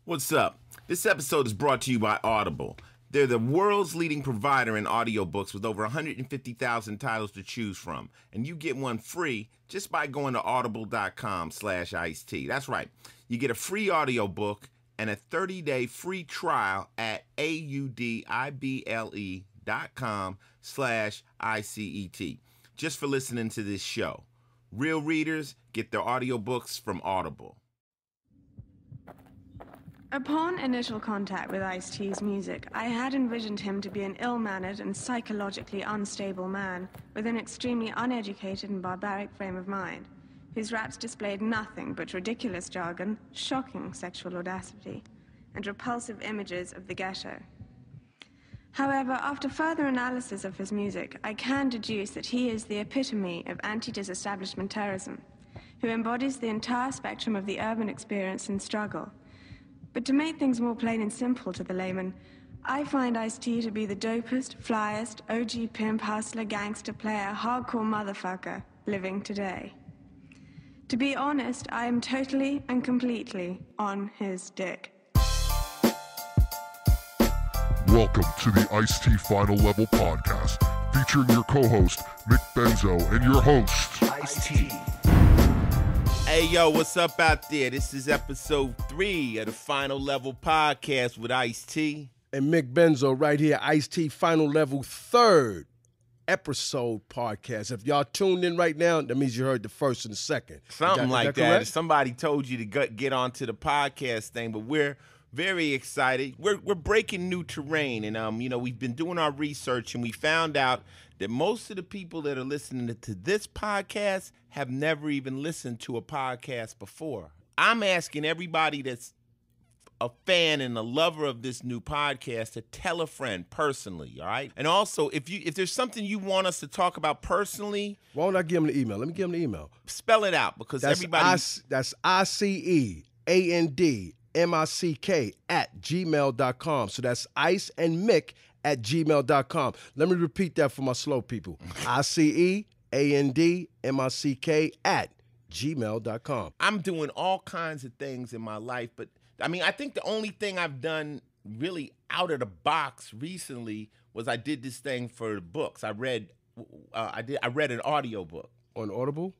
What's up? This episode is brought to you by Audible. They're the world's leading provider in audiobooks with over 150,000 titles to choose from. And you get one free just by going to audible.com/iced. That's right. You get a free audiobook and a 30-day free trial at audible.com/ICET just for listening to this show. Real readers get their audiobooks from Audible. Upon initial contact with Ice-T's music, I had envisioned him to be an ill-mannered and psychologically unstable man with an extremely uneducated and barbaric frame of mind, whose raps displayed nothing but ridiculous jargon, shocking sexual audacity, and repulsive images of the ghetto. However, after further analysis of his music, I can deduce that he is the epitome of anti-disestablishment terrorism, who embodies the entire spectrum of the urban experience and struggle. But to make things more plain and simple to the layman, I find Ice-T to be the dopest, flyest, OG pimp, hustler, gangster player, hardcore motherfucker living today. To be honest, I am totally and completely on his dick. Welcome to the Ice-T Final Level Podcast, featuring your co-host, Mick Benzo, and your host, Ice-T. Hey, yo, what's up out there? This is episode 3 of the Final Level Podcast with Ice-T. And Mick Benzo right here, Ice-T Final Level 3rd episode podcast. If y'all tuned in right now, that means you heard the first and the second. Something like that. Somebody told you to get onto the podcast thing, but we're very excited. We're breaking new terrain, and we've been doing our research, and we found out that most of the people that are listening to this podcast have never even listened to a podcast before. I'm asking everybody that's a fan and a lover of this new podcast to tell a friend personally, all right? And also, if there's something you want us to talk about personally, why don't I give them the email? Let me give them the email. Spell it out, because everybody. That's ICEANDMICK@gmail.com. So that's Ice and Mick at gmail.com. Let me repeat that for my slow people. ICEANDMICK at gmail.com. I'm doing all kinds of things in my life, but I think the only thing I've done really out of the box recently was I did this thing for the books. I read an audio book. On Audible?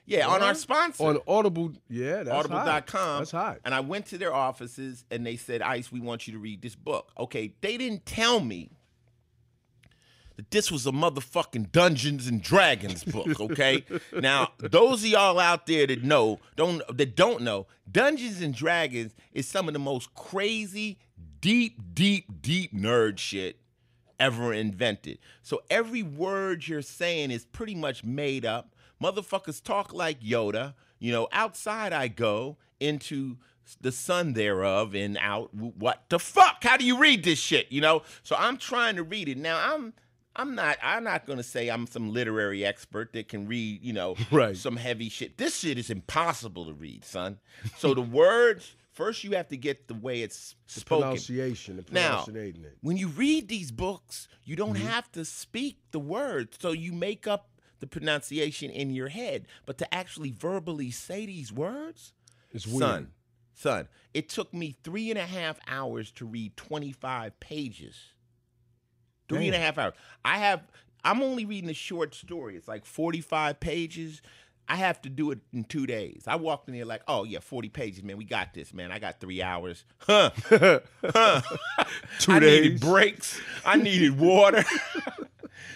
Yeah, on our sponsor. On Audible, yeah, that's Audible.com. That's hot. And I went to their offices, and they said, Ice, we want you to read this book. Okay, they didn't tell me that this was a motherfucking Dungeons and Dragons book, okay? Now, those of y'all out there that don't know, Dungeons and Dragons is some of the most crazy, deep nerd shit ever invented. So every word you're saying is pretty much made up. Motherfuckers talk like Yoda. Outside I go, into the sun thereof, and out. What the fuck? How do you read this shit? So I'm trying to read it. Now I'm not gonna say I'm some literary expert that can read, right, some heavy shit. This shit is impossible to read, son. So the words, first you have to get the way it's spoken. Pronunciation. Now, when you read these books, you don't have to speak the words. So you make up the pronunciation in your head, but to actually verbally say these words, it's weird. Son, it took me 3.5 hours to read 25 pages. 3.5 hours. I'm only reading a short story. It's like 45 pages. I have to do it in 2 days. I walked in there like, oh yeah, 40 pages, man. We got this, man. I got 3 hours. 2 days. I needed breaks. I needed water.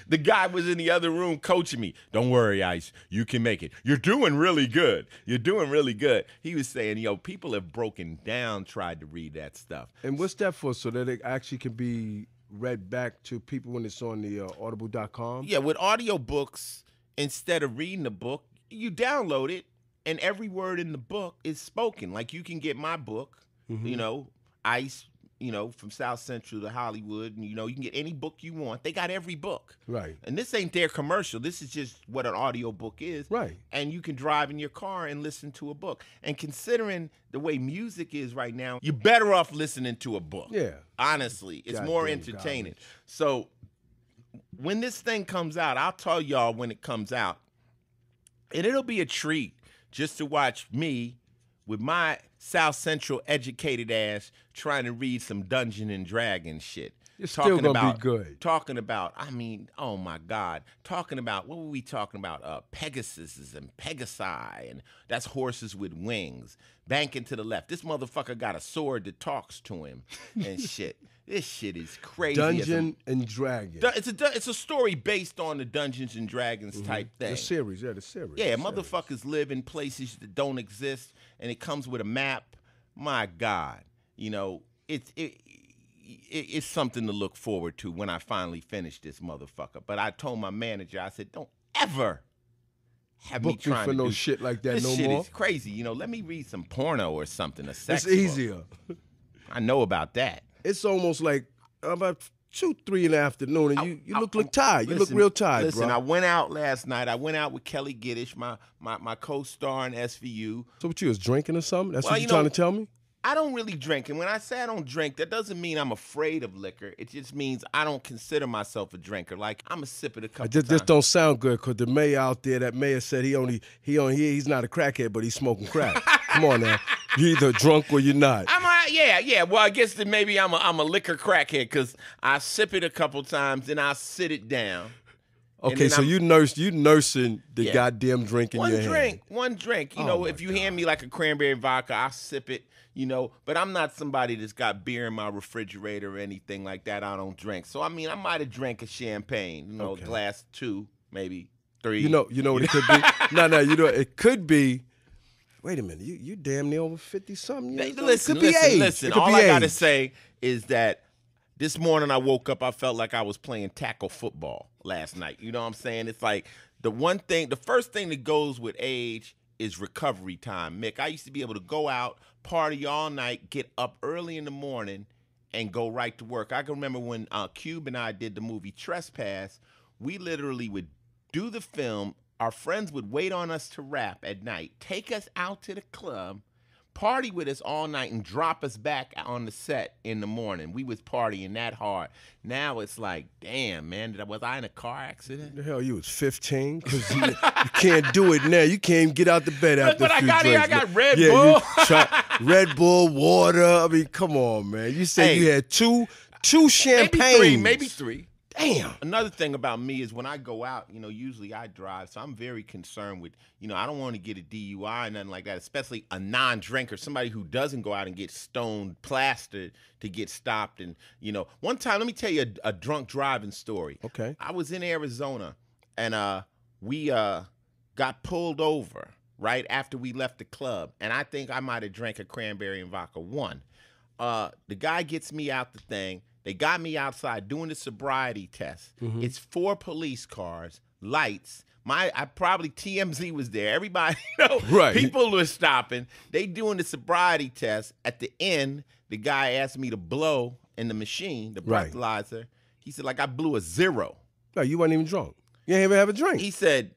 The guy was in the other room coaching me. Don't worry, Ice. You can make it. You're doing really good. You're doing really good. He was saying, people have broken down, tried to read that stuff. And what's that for? So that it actually can be read back to people when it's on the audible.com? Yeah, with audiobooks, instead of reading the book, you download it, and every word in the book is spoken. Like, you can get my book, Ice, from South Central to Hollywood, and, you can get any book you want. They got every book. Right. And this ain't their commercial. This is just what an audio book is. Right. And you can drive in your car and listen to a book. And considering the way music is right now, you're better off listening to a book. Yeah. Honestly, it's more entertaining. Garbage. So when this thing comes out, I'll tell y'all when it comes out. And it'll be a treat just to watch me with my South Central educated ass trying to read some Dungeons and Dragons shit. You're still gonna be good. Talking about, I mean, oh my God. Talking about, what were we talking about? Pegasus and Pegasi, and that's horses with wings. Banking to the left. This motherfucker got a sword that talks to him and shit. This shit is crazy. Dungeons and Dragons. It's a story based on the Dungeons and Dragons type thing. The series, the series. Yeah, motherfuckers live in places that don't exist, and it comes with a map. My God, you know, it's something to look forward to when I finally finish this motherfucker. But I told my manager, I said, don't ever have me trying for to no do shit like that this no shit more. Is crazy. You know, let me read some porno or something. A sex It's easier. book. I know about that. It's almost like about 2, 3 in the afternoon, and you look tired. You look real tired, listen, bro. I went out last night. I went out with Kelly Giddish, my co-star in SVU. So what, you was drinking or something? That's Well, what you're trying to tell me? I don't really drink. And when I say I don't drink, that doesn't mean I'm afraid of liquor. It just means I don't consider myself a drinker. Like, I'm a sip it a couple times. This don't sound good, because the mayor out there, that mayor said he's not a crackhead, but he's smoking crack. Come on now. You're either drunk or you're not. Yeah. Well, I guess that maybe I'm a liquor crackhead, because I sip it a couple times and I sit it down. Okay, so you nursing the goddamn drink in your hand. One drink. You know, if you hand me like a cranberry vodka, I'll sip it, you know. But I'm not somebody that's got beer in my refrigerator or anything like that. I don't drink. So, I mean, I might have drank a champagne, you know, a glass 2, maybe 3. You know what it could be? No, you know, it could be. Wait a minute, you damn near over 50-something years old. Listen. All I got to say is that this morning I woke up, I felt like I was playing tackle football last night. You know what I'm saying? It's like the first thing that goes with age is recovery time. Mick, I used to be able to go out, party all night, get up early in the morning, and go right to work. I can remember when Cube and I did the movie Trespass, we literally would do the film. Our friends would wait on us to rap at night, take us out to the club, party with us all night, and drop us back on the set in the morning. We was partying that hard. Now it's like, damn, man, was I in a car accident? The hell, you was 15? Because you can't do it now. You can't even get out the bed after a few drinks. I got Red Bull. Red Bull, water. I mean, come on, man. You said you had two champagnes. Maybe three. Damn. Another thing about me is when I go out, you know, usually I drive, so I'm very concerned with, you know, I don't want to get a DUI or nothing like that, especially a non-drinker, somebody who doesn't go out and get stoned, plastered to get stopped. And, you know, one time, let me tell you a drunk driving story. Okay. I was in Arizona, and we got pulled over right after we left the club, and I think I might have drank a cranberry and vodka. The guy gets me out the thing. They got me outside doing the sobriety test. Mm-hmm. It's 4 police cars, lights. Probably TMZ was there. Everybody, you know, right. People were stopping. They doing the sobriety test. At the end, the guy asked me to blow in the machine, the breathalyzer. Right. He said, like, I blew a 0. No, you wasn't even drunk. You didn't even have a drink. He said,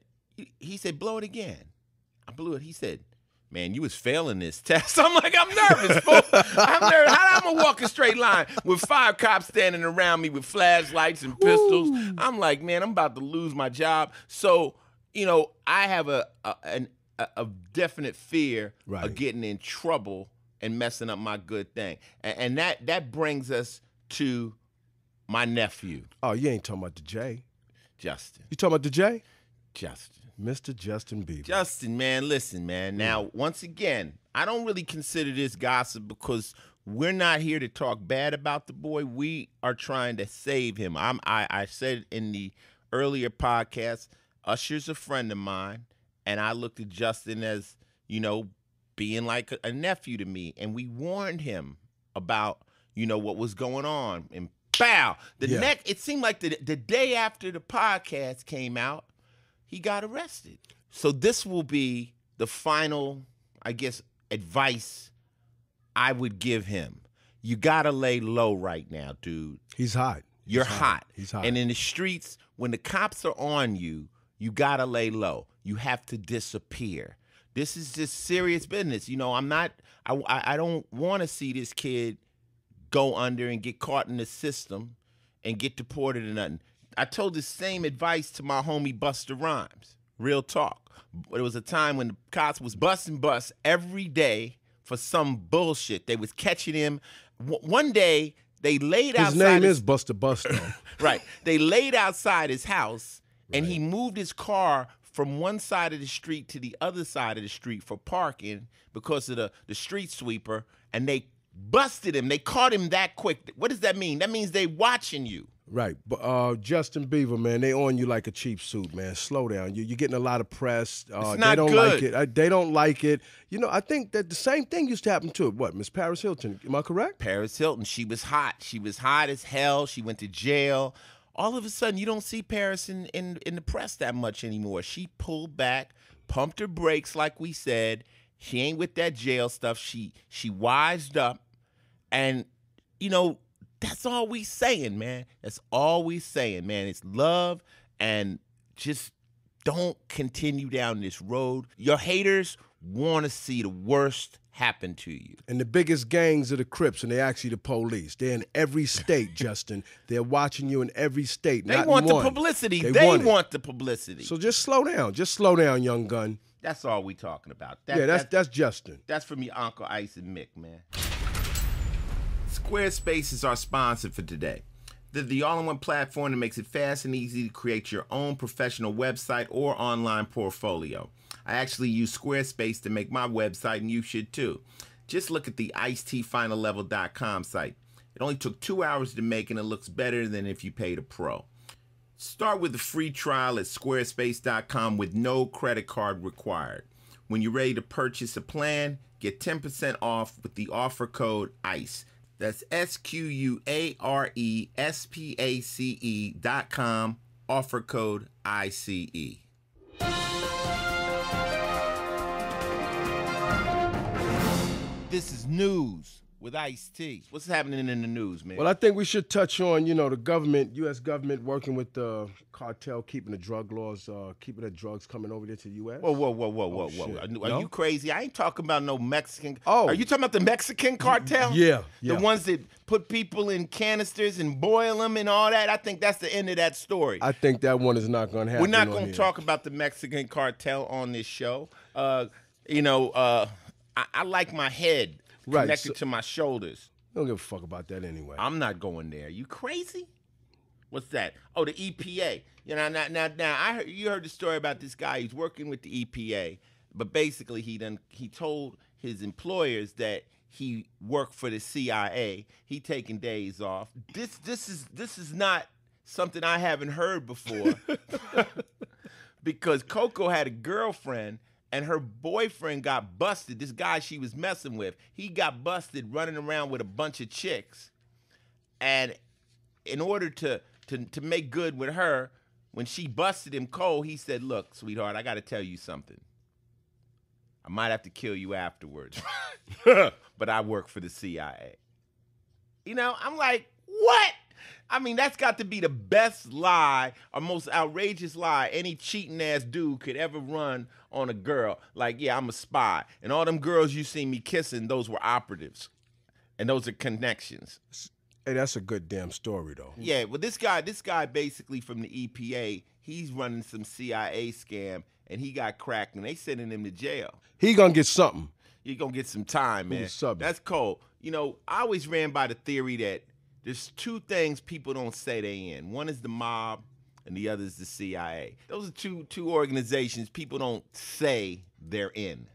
blow it again. I blew it. He said, man, you was failing this test. I'm like, I'm nervous, fool. I'm nervous. How am I walk a straight line with 5 cops standing around me with flashlights and pistols? Ooh. I'm like, man, I'm about to lose my job. So, you know, I have a definite fear of getting in trouble and messing up my good thing. And that brings us to my nephew. Oh, you ain't talking about the J. Justin. You talking about the J? Justin. Mr. Justin Bieber. Justin, man, listen, man. Now, once again, I don't really consider this gossip because we're not here to talk bad about the boy. We are trying to save him. I said in the earlier podcast, Usher's a friend of mine, and I looked at Justin as, you know, being like a nephew to me, and we warned him about, you know, what was going on. And bow, it seemed like the day after the podcast came out, he got arrested. So this will be the final, I guess, advice I would give him. You got to lay low right now, dude. He's hot. You're hot. He's hot. And in the streets, when the cops are on you, you got to lay low. You have to disappear. This is just serious business. You know, I don't want to see this kid go under and get caught in the system and get deported or nothing. I told the same advice to my homie Busta Rhymes, Real talk. But it was a time when the cops was busting bus every day for some bullshit. They was catching him. One day, they laid outside. His name is Buster Buster. Right. They laid outside his house, and he moved his car from one side of the street to the other side of the street for parking because of the street sweeper, and they busted him. They caught him that quick. What does that mean? That means they watching you. Right. But Justin Bieber, man, they on you like a cheap suit, man. Slow down. You're getting a lot of press. It's not they don't good. like it. They don't like it. You know, I think that the same thing used to happen to, Miss Paris Hilton. Am I correct? Paris Hilton, she was hot. She was hot as hell. She went to jail. All of a sudden, you don't see Paris in the press that much anymore. She pulled back, pumped her brakes, like we said. She ain't with that jail stuff. She wised up, and, you know, that's all we saying, man. That's all we saying, man. It's love, and just don't continue down this road. Your haters want to see the worst happen to you. And the biggest gangs are the Crips, and they're actually the police. They're in every state, Justin. They're watching you in every state. They not want in the one. publicity. They want the publicity. So just slow down. Just slow down, young gun. That's all we talking about. That's Justin. That's for me, Uncle Ice and Mick, man. Squarespace is our sponsor for today. They're the all-in-one platform that makes it fast and easy to create your own professional website or online portfolio. I actually use Squarespace to make my website, and you should too. Just look at the IceTFinalLevel.com site. It only took 2 hours to make, and it looks better than if you paid a pro. Start with a free trial at squarespace.com with no credit card required. When you're ready to purchase a plan, get 10% off with the offer code ICE. That's SQUARESPACE.com, offer code ICE. This is news with Ice-T. What's happening in the news, man? Well, I think we should touch on, the government, U.S. government working with the cartel, keeping the drug laws, keeping the drugs coming over there to the U.S. Whoa. Are you crazy? I ain't talking about no Mexican. Oh. Are you talking about the Mexican cartel? Yeah. The ones that put people in canisters and boil them and all that? I think that's the end of that story. I think that one is not going to happen. We're not going to talk about the Mexican cartel on this show. I like my head connected to my shoulders. I don't give a fuck about that anyway. I'm not going there. You crazy? What's that? Oh, the EPA. Now you heard the story about this guy. He's working with the EPA, but basically he told his employers that he worked for the CIA. He taking days off. This is not something I haven't heard before. Because Coco had a girlfriend, and her boyfriend got busted. This guy she was messing with, he got busted running around with a bunch of chicks. And in order to make good with her, when she busted him cold, he said, "Look, sweetheart, I got to tell you something. I might have to kill you afterwards, but I work for the CIA." I'm like, what? I mean, that's got to be the best lie or most outrageous lie any cheating ass dude could ever run on a girl. Like, yeah, I'm a spy. And all them girls you see me kissing, those were operatives. And those are connections. Hey, that's a good damn story, though. Yeah, well, this guy basically from the EPA, he's running some CIA scam, and he got cracked, and they sending him to jail. He gonna get something. He gonna get some time, man. That's cold. I always ran by the theory that there's two things people don't say they in. One is the mob, and the other is the CIA. Those are two organizations people don't say they're in.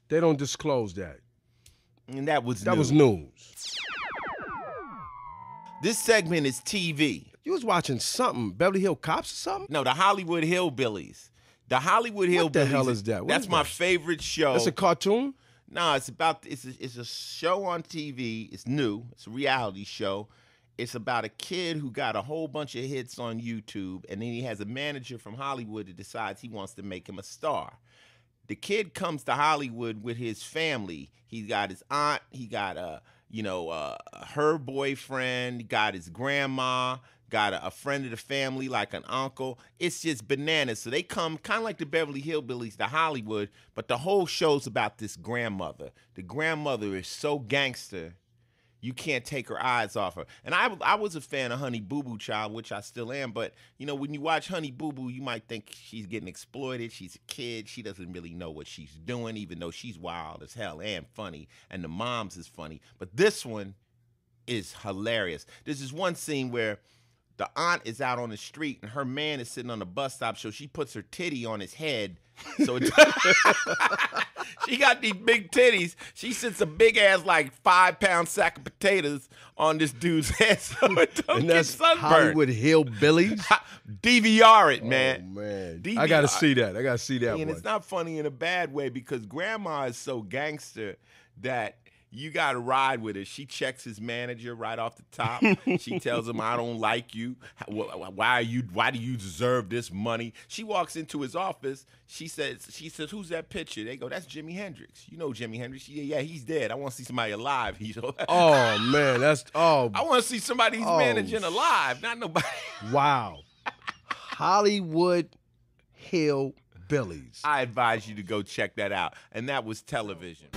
They don't disclose that. And that was news. This segment is TV. You was watching something, Beverly Hills Cops or something? No, the Hollywood Hillbillies. The Hollywood Hillbillies. What the hell is that? That's my favorite show. That's a cartoon? No, it's a show on TV. It's new. It's a reality show. It's about a kid who got a whole bunch of hits on YouTube, and then he has a manager from Hollywood that decides he wants to make him a star. The kid comes to Hollywood with his family. He's got his aunt. He got her boyfriend. He got his grandma. Got a friend of the family, like an uncle. It's just bananas. So they come kind of like the Beverly Hillbillies to Hollywood, but the whole show's about this grandmother. The grandmother is so gangster. you can't take her eyes off her. And I was a fan of Honey Boo Boo Child, which I still am. But, you know, when you watch Honey Boo Boo, you might think she's getting exploited. She's a kid. She doesn't really know what she's doing, even though she's wild as hell and funny. And the mom's is funny. But this one is hilarious. There's this one scene where the aunt is out on the street and her man is sitting on the bus stop, so she puts her titty on his head. So it, she got these big titties. She sits a big ass like 5-pound sack of potatoes on this dude's head, so it don't And get that's sunburned. Hollywood Hillbillies. DVR it, man. Oh, man. DVR. I got to see that. I got to see that And one. it's not funny in a bad way because grandma is so gangster that you got to ride with her. She checks his manager right off the top. She tells him, I don't like you. Why do you deserve this money? She walks into his office. She says, who's that picture? They go, that's Jimi Hendrix. You know Jimi Hendrix. Yeah, he's dead. I want to see somebody alive. Oh, man. I want to see somebody he's managing alive, not nobody. Wow. Hollywood Hillbillies. I advise you to go check that out. And that was television.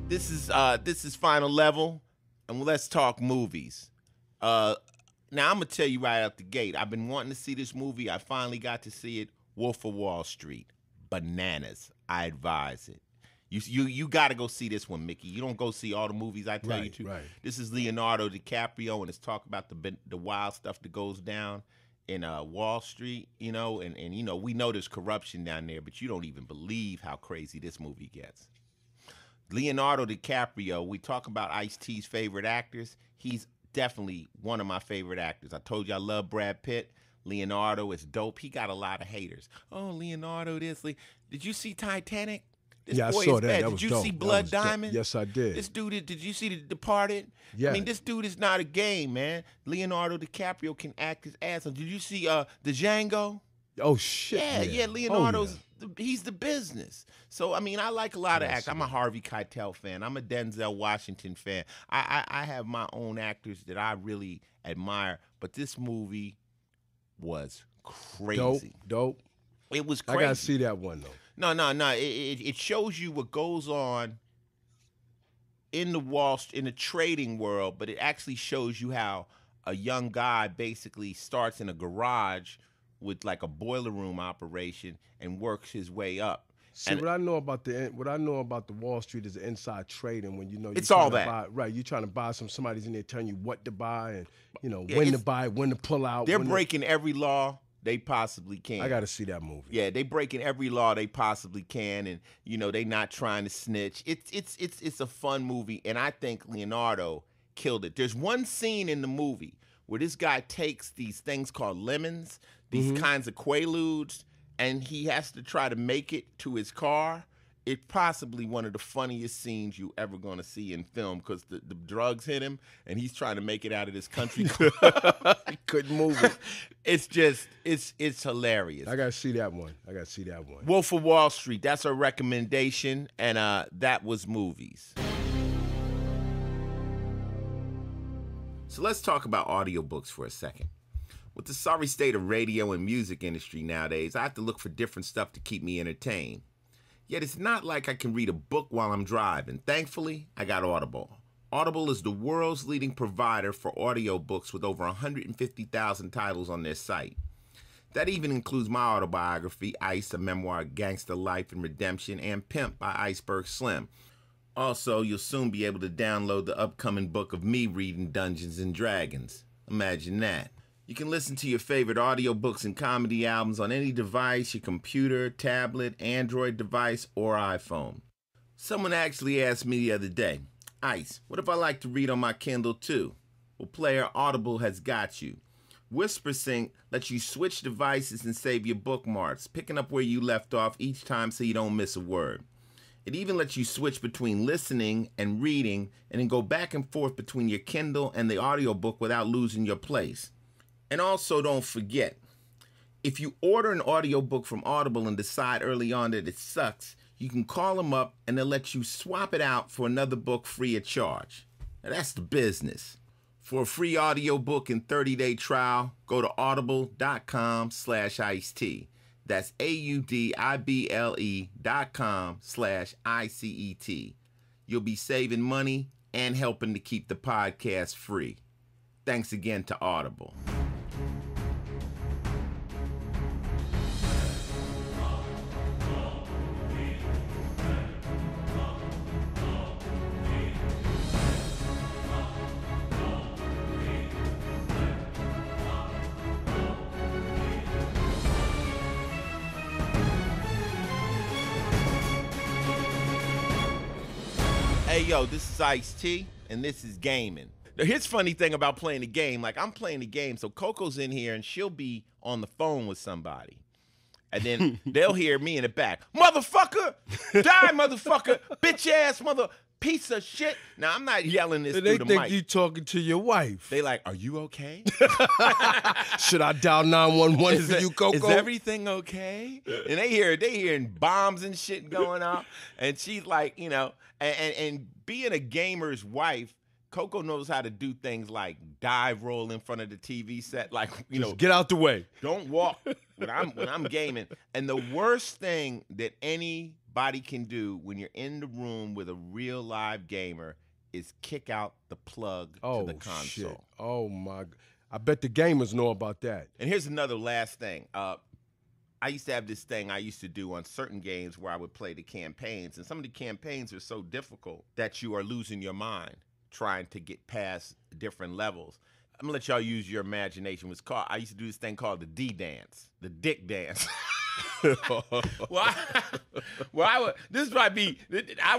This is Final Level, and let's talk movies. Now, I'm going to tell you right out the gate, I've been wanting to see this movie. I finally got to see it, Wolf of Wall Street. Bananas. I advise it. You got to go see this one, Mickey. You don't go see all the movies I tell you to. Right. This is Leonardo DiCaprio, and it's talking about the wild stuff that goes down in Wall Street, you know, and you know, we know there's corruption down there, but you don't even believe how crazy this movie gets. Leonardo DiCaprio, we talk about Ice-T's favorite actors. He's definitely one of my favorite actors. I told you I love Brad Pitt. Leonardo is dope. He got a lot of haters. Oh, Leonardo this. Did you see Titanic? This yeah, boy I saw is that. bad. That was did you dope. see Blood Diamond? Yes, I did. This dude, did you see The Departed? Yeah. I mean, this dude is not a game, man. Leonardo DiCaprio can act his ass off. Did you see The Django? Oh, shit. Yeah, Leonardo's, he's the business. So, I mean, I like a lot of actors. I'm a Harvey Keitel fan. I'm a Denzel Washington fan. I have my own actors that I really admire, but this movie was crazy. Dope. It was crazy. I got to see that one, though. No. It shows you what goes on in the trading world, but it actually shows you how a young guy basically starts in a garage with like a boiler room operation and works his way up. See, what I know about the Wall Street is the inside trading. When you know it's all that you're trying to buy somebody's in there telling you what to buy and you know when to buy, when to pull out. They're breaking every law they possibly can. I got to see that movie. Yeah, they breaking every law they possibly can, and you know they not trying to snitch. It's a fun movie, and I think Leonardo killed it. There's one scene in the movie where this guy takes these things called lemons, these kinds of quaaludes, and he has to try to make it to his car. It's possibly one of the funniest scenes you ever going to see in film because the drugs hit him and he's trying to make it out of this country. He couldn't move it. It's hilarious. I got to see that one. Wolf of Wall Street, that's our recommendation, and that was movies. So let's talk about audiobooks for a second. With the sorry state of radio and music industry nowadays, I have to look for different stuff to keep me entertained. Yet it's not like I can read a book while I'm driving. Thankfully, I got Audible. Audible is the world's leading provider for audiobooks with over 150,000 titles on their site. That even includes my autobiography, Ice, A Memoir of Gangster Life and Redemption, and Pimp by Iceberg Slim. Also, you'll soon be able to download the upcoming book of me reading Dungeons and Dragons. Imagine that. You can listen to your favorite audiobooks and comedy albums on any device, your computer, tablet, Android device, or iPhone. Someone actually asked me the other day, Ice, what if I like to read on my Kindle too? Well, player, Audible has got you. WhisperSync lets you switch devices and save your bookmarks, picking up where you left off each time so you don't miss a word. It even lets you switch between listening and reading and then go back and forth between your Kindle and the audiobook without losing your place. And also don't forget, if you order an audiobook from Audible and decide early on that it sucks, you can call them up and they'll let you swap it out for another book free of charge. Now that's the business. For a free audiobook and 30-day trial, go to audible.com/iced. That's AUDIBLE.com/ICET. you'll be saving money and helping to keep the podcast free. Thanks again to Audible. Hey, yo, this is Ice-T, and this is gaming. Now, here's the funny thing about playing a game. Like, I'm playing the game, so Coco's in here, and she'll be on the phone with somebody. And then they'll hear me in the back. Motherfucker! Die, motherfucker! Bitch-ass mother... piece of shit. Now, I'm not yelling this through the mic. They think you talking to your wife. They like, are you okay? Should I dial 911 for you, Coco? Is everything okay? And they hearing bombs and shit going off. And she's like, you know, and being a gamer's wife, Coco knows how to do things like dive roll in front of the TV set, like, you know, get out the way. Don't walk when I'm gaming. And the worst thing that anybody can do when you're in the room with a real live gamer is kick out the plug to the console. Shit. Oh my! I bet the gamers know about that. And here's another last thing. I used to have this thing I used to do on certain games where I would play the campaigns, and some of the campaigns are so difficult that you are losing your mind trying to get past different levels. I'm gonna let y'all use your imagination. I used to do this thing called the D dance, the dick dance. I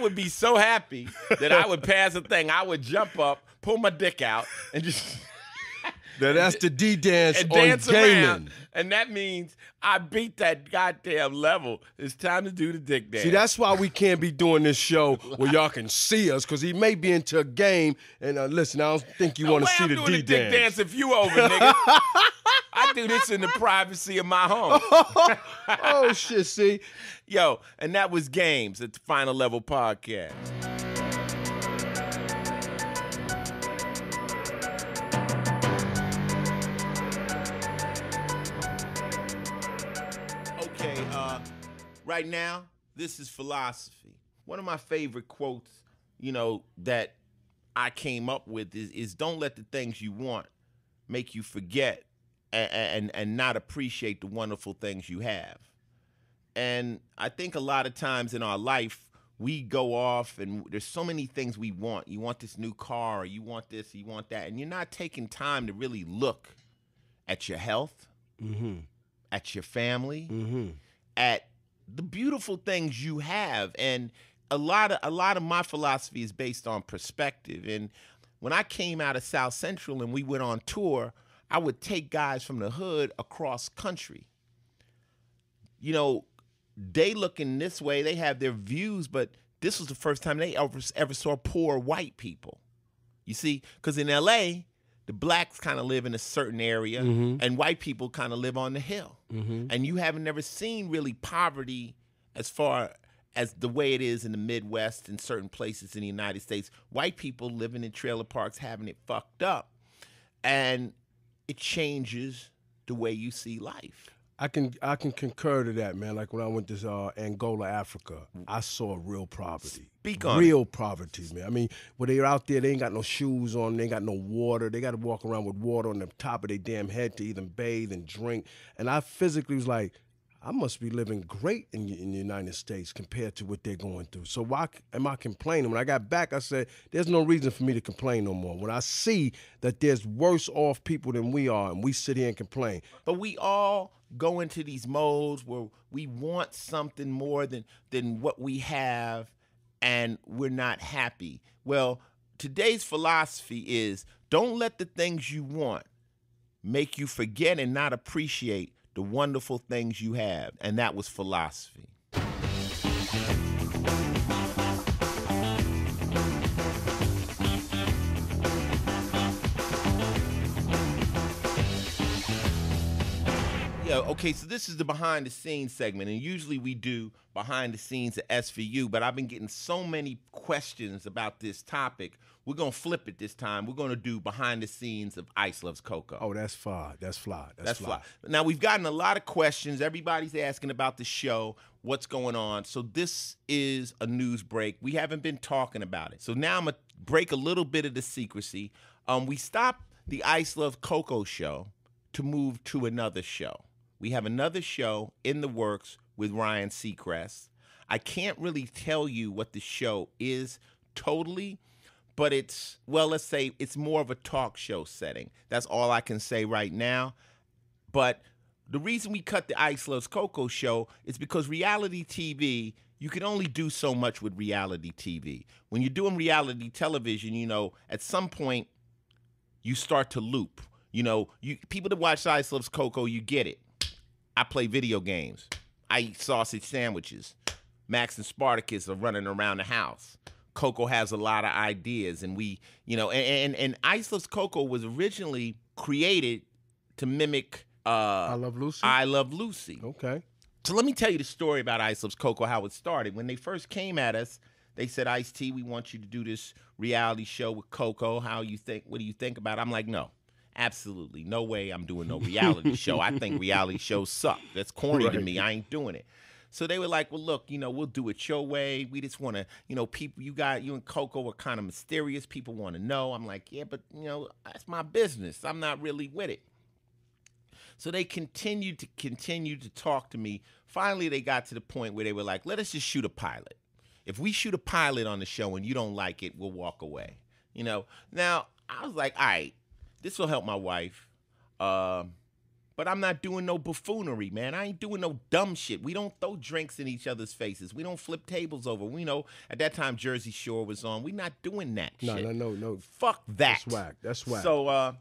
would be so happy that I would pass a thing. I would jump up, pull my dick out, and just that's the D dance and on dance gaming. around. And that means I beat that goddamn level. It's time to do the dick dance. See, that's why we can't be doing this show where y'all can see us, because he may be into a game. And listen, I don't think you want to see the D dance. I'm doing the dick dance if you over, nigga. I do this in the privacy of my home. Oh, shit, see? Yo, and that was Games at the Final Level Podcast. Okay, right now, this is philosophy. One of my favorite quotes, you know, that I came up with is don't let the things you want make you forget and not appreciate the wonderful things you have. And I think a lot of times in our life, we go off and there's so many things we want. You want this new car, or you want this, you want that, and you're not taking time to really look at your health, at your family, at the beautiful things you have. And a lot of my philosophy is based on perspective. And when I came out of South Central and we went on tour, I would take guys from the hood across country. You know, they looking this way, they have their views, but this was the first time they ever saw poor white people. You see, because in L.A., the blacks kind of live in a certain area, and white people kind of live on the hill. And you haven't never seen really poverty as far as the way it is in the Midwest and certain places in the United States. White people living in trailer parks having it fucked up. And it changes the way you see life. I can concur to that, man. Like when I went to Angola, Africa, I saw real poverty. Speak on real poverty, man. I mean, when they're out there, they ain't got no shoes on, they ain't got no water. They got to walk around with water on the top of their damn head to even bathe and drink. And I physically was like, I must be living great in the United States compared to what they're going through. So why am I complaining? When I got back, I said, there's no reason for me to complain no more. When I see that there's worse off people than we are, and we sit here and complain. But we all go into these modes where we want something more than what we have, and we're not happy. Well, today's philosophy is don't let the things you want make you forget and not appreciate the wonderful things you have. And that was philosophy. Yeah, Okay, so this is the behind the scenes segment, and usually we do behind the scenes at SVU, but I've been getting so many questions about this topic. We're going to flip it this time. We're going to do behind the scenes of Ice Loves Coco. Oh, that's fly. That's fly. That's fly. Now, we've gotten a lot of questions. Everybody's asking about the show, what's going on. So this is a news break. We haven't been talking about it. So now I'm going to break a little bit of the secrecy. We stopped the Ice Loves Coco show to move to another show. We have another show in the works with Ryan Seacrest. I can't really tell you what the show is totally, but it's, well, let's say it's more of a talk show setting. That's all I can say right now. But the reason we cut the Ice Loves Coco show is because reality TV, you can only do so much with reality TV. When you're doing reality television, you know, at some point you start to loop. You know, people that watch Ice Loves Coco, you get it. I play video games. I eat sausage sandwiches. Max and Spartacus are running around the house. Coco has a lot of ideas, and we, you know, and Ice Loves Coco was originally created to mimic I Love Lucy? I Love Lucy. Okay. So let me tell you the story about Ice Loves Coco, how it started. When they first came at us, they said, Ice-T, we want you to do this reality show with Coco. What do you think about it? I'm like, no. Absolutely. No way I'm doing no reality show. I think reality shows suck. That's corny to me. I ain't doing it. So they were like, well, look, you know, we'll do it your way. We just want to, you know, people, you and Coco are kind of mysterious. People want to know. I'm like, yeah, but, you know, that's my business. I'm not really with it. So they continued to talk to me. Finally, they got to the point where they were like, let us just shoot a pilot. If we shoot a pilot on the show and you don't like it, we'll walk away. You know, now I was like, all right. This will help my wife, but I'm not doing no buffoonery, man. I ain't doing no dumb shit. We don't throw drinks in each other's faces. We don't flip tables over. We know at that time Jersey Shore was on. We not doing that shit. No. Fuck that. That's whack. So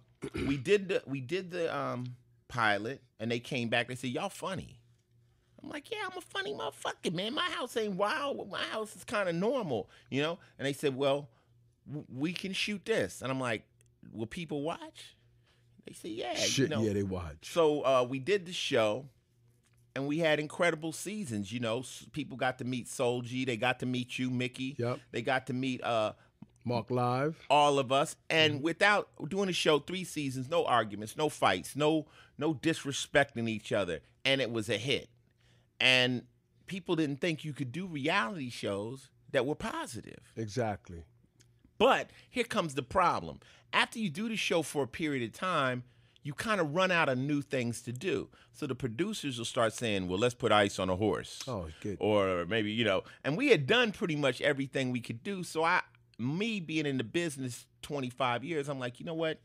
we did the pilot, and they came back. They said, y'all funny. I'm like, yeah, I'm a funny motherfucker, man. My house ain't wild. My house is kind of normal, you know? And they said, well, we can shoot this. And I'm like, will people watch? They say, yeah. Shit, you know. yeah, they watch. So we did the show, and we had incredible seasons. You know, people got to meet Soul G. They got to meet you, Mickey. Yep. They got to meet Mark Live. All of us. And without doing the show 3 seasons, no arguments, no fights, no disrespecting each other. And it was a hit. And people didn't think you could do reality shows that were positive. Exactly. But here comes the problem. After you do the show for a period of time, you kind of run out of new things to do. So the producers will start saying, well, let's put Ice on a horse. Oh, good. Or maybe, you know, and we had done pretty much everything we could do. So me being in the business 25 years, I'm like, you know what?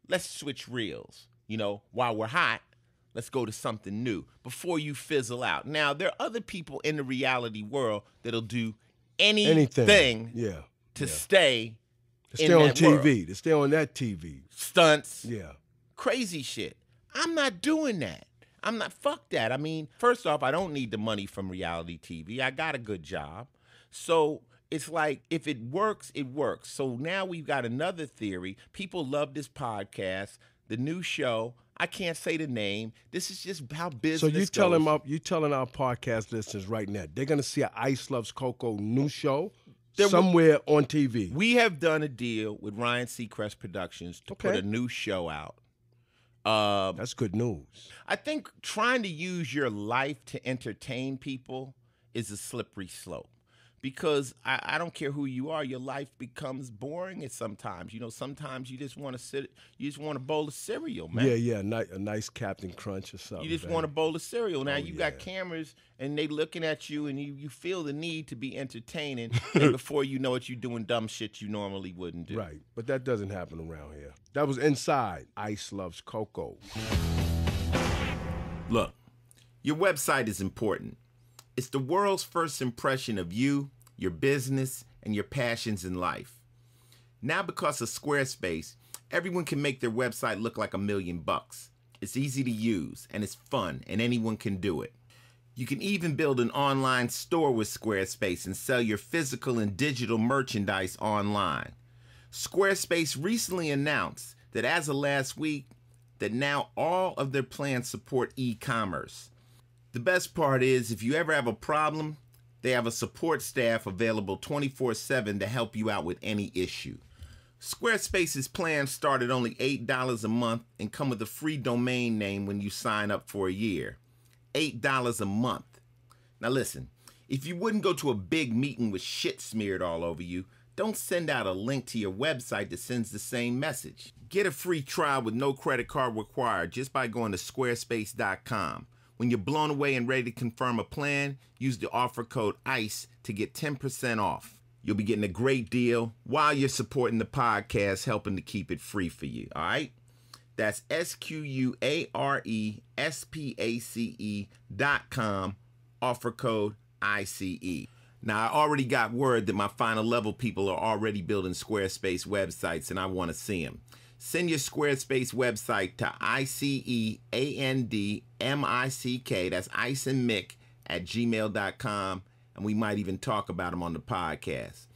Let's switch reels. You know, while we're hot, let's go to something new before you fizzle out. Now, there are other people in the reality world that'll do anything. Yeah. To stay on TV. World. To stay on that TV. Stunts. Yeah. Crazy shit. I'm not doing that. Fuck that. I mean, first off, I don't need the money from reality TV. I got a good job. So it's like, if it works, it works. So now we've got another theory. People love this podcast, the new show. I can't say the name. This is just how business goes. So you telling our podcast listeners right now, they're going to see an Ice Loves Coco new show somewhere on TV. We have done a deal with Ryan Seacrest Productions to put a new show out. That's good news. I think trying to use your life to entertain people is a slippery slope. Because I don't care who you are, your life becomes boring at sometimes. You know, sometimes you just want to you just want a bowl of cereal, man. Yeah, a nice Captain Crunch or something. You just want a bowl of cereal. Now you got cameras and they looking at you and you feel the need to be entertaining and before you know it, you're doing dumb shit you normally wouldn't do. Right, but that doesn't happen around here. That was inside Ice Loves Coco. Look, your website is important. It's the world's first impression of you, your business, and your passions in life. Now, because of Squarespace, everyone can make their website look like $1 million. It's easy to use, and it's fun, and anyone can do it. You can even build an online store with Squarespace and sell your physical and digital merchandise online. Squarespace recently announced that as of last week, that now all of their plans support e-commerce. The best part is, if you ever have a problem, they have a support staff available 24/7 to help you out with any issue. Squarespace's plans start at only $8 a month and come with a free domain name when you sign up for a year. $8 a month. Now listen, if you wouldn't go to a big meeting with shit smeared all over you, don't send out a link to your website that sends the same message. Get a free trial with no credit card required just by going to squarespace.com. When you're blown away and ready to confirm a plan, use the offer code ICE to get 10% off. You'll be getting a great deal while you're supporting the podcast, helping to keep it free for you, all right? That's SQUARESPACE.com, offer code ICE. Now, I already got word that my Final Level people are already building Squarespace websites, and I want to see them. Send your Squarespace website to ICEANDMICK, that's Ice and Mick, at gmail.com, and we might even talk about them on the podcast.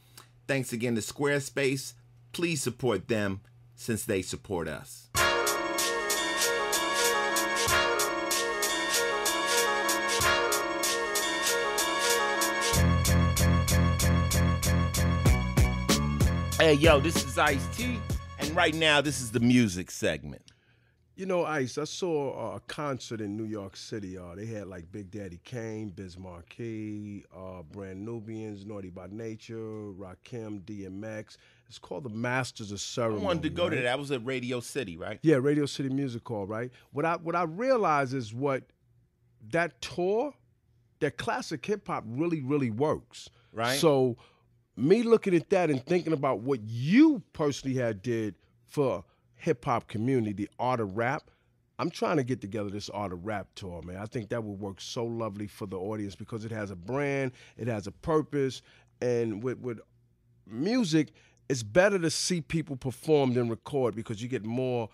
Thanks again to Squarespace. Please support them since they support us. Hey, yo, this is Ice-T, and right now this is the music segment. You know, Ice, I saw a concert in New York City. They had like Big Daddy Kane, Biz Markie, Brand Nubians, Naughty by Nature, Rakim, DMX. It's called the Masters of Ceremony. I wanted to go to that. That was at Radio City, right? Yeah, Radio City Music Hall, right? What I realize is what that tour, that classic hip hop really, really works. Right. So me looking at that and thinking about what you personally had did for hip-hop community, the art of rap, I'm trying to get together this art of rap tour, man. I think that would work so lovely for the audience because it has a brand, it has a purpose, and with music, it's better to see people perform than record because you get more